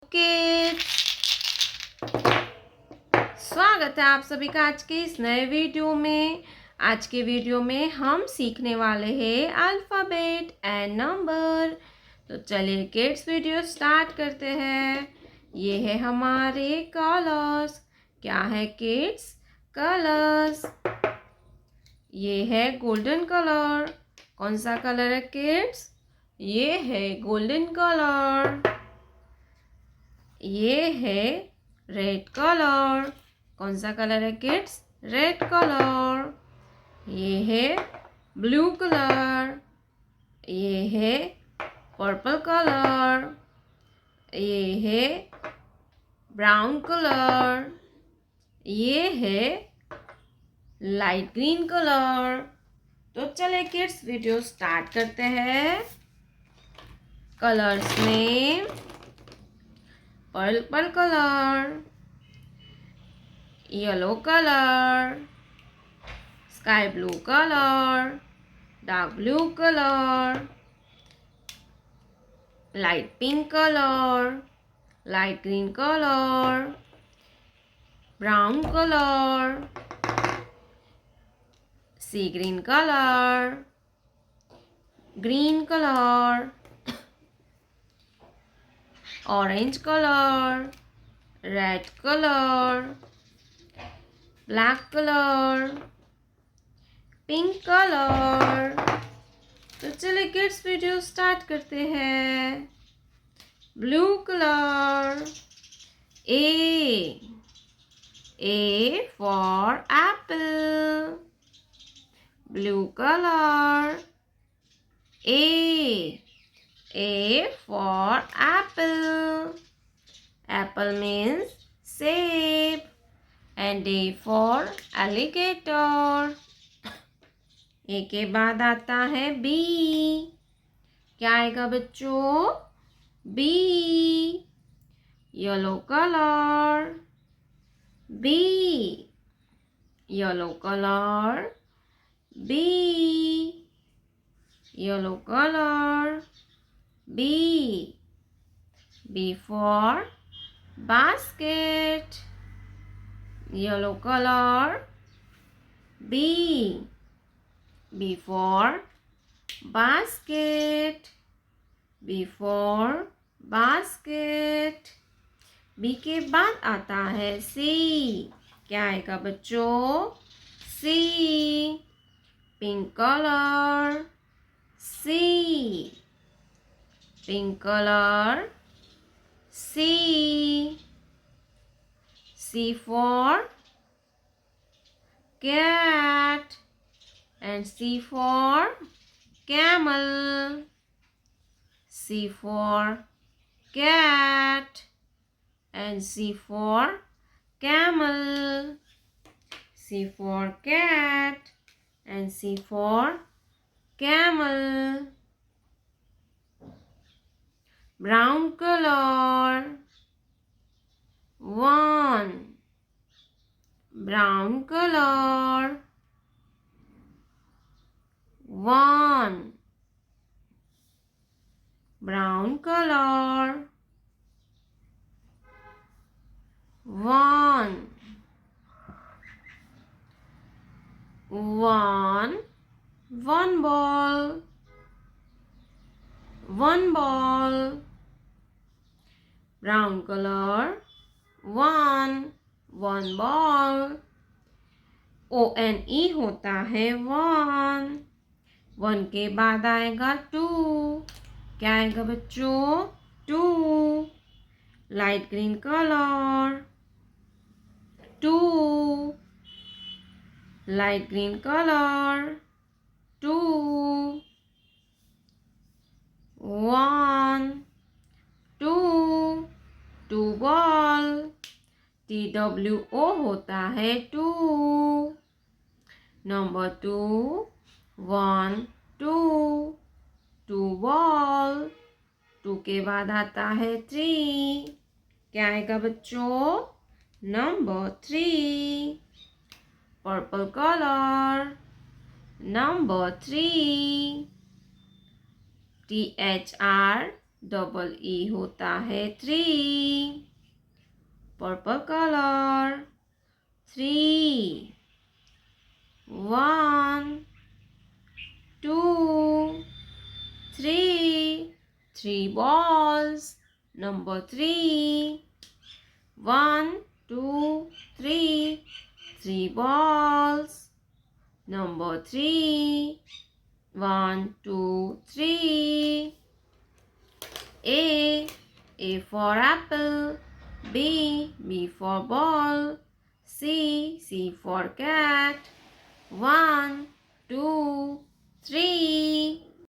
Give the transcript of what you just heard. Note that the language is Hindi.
किड्स, स्वागत है आप सभी का आज के इस नए वीडियो में। आज के वीडियो में हम सीखने वाले हैं अल्फ़ाबेट एंड नंबर। तो चलिए किड्स वीडियो स्टार्ट करते हैं। ये है हमारे कलर्स। क्या है किड्स? कलर्स। ये है गोल्डन कलर। कौन सा कलर है किड्स? ये है गोल्डन कलर। ये है रेड कलर। कौन सा कलर है किड्स? Red colour. ये है ब्लू कलर। ये है पर्पल कलर। ये है ब्राउन कलर। ये है लाइट ग्रीन कलर। तो चले किड्स वीडियो स्टार्ट करते हैं। कलर्स में purple colour, yellow colour, sky blue colour, dark blue colour, light pink colour, light green colour, brown colour, sea green colour, green colour, orange colour, red colour, black colour, pink colour. तो चलिए किड्स वीडियो स्टार्ट करते हैं। Blue colour. A for apple. Blue colour. A for apple. Apple means shape. And A for alligator. A के बाद आता है B. क्या आएगा बच्चों? B. Yellow color. B. Yellow color. B. Yellow color. B. B for basket. Yellow color. B. B for basket. B for basket. B के बाद आता है C. क्या आएगा बच्चों? C. Pink color. C. Pink color. C. C for cat. And C for camel. C for cat. And C for camel. C for cat. And C for camel. Brown color. 1. Brown color. 1. Brown color. 1. 1. One ball. 1 ball. Brown color. 1. 1 ball. ONE होता है 1. 1 के बाद आएगा 2. क्या आएगा बच्चों? 2. Light green colour. 2. Light green colour. 2. 1. 2. 2 ball. TWO होता है 2. नंबर 2. 1 2. 2 बॉल. 2 के बाद आता है 3. क्या आएगा बच्चों? Number 3. Purple colour. Number 3. THR double E होता है 3. Purple color 3. 1 2 3. 3 balls. Number 3. 1 2 3. 3 balls. Number 3. 1 2 3. A for apple. B for ball. C for cat. 1 2 3.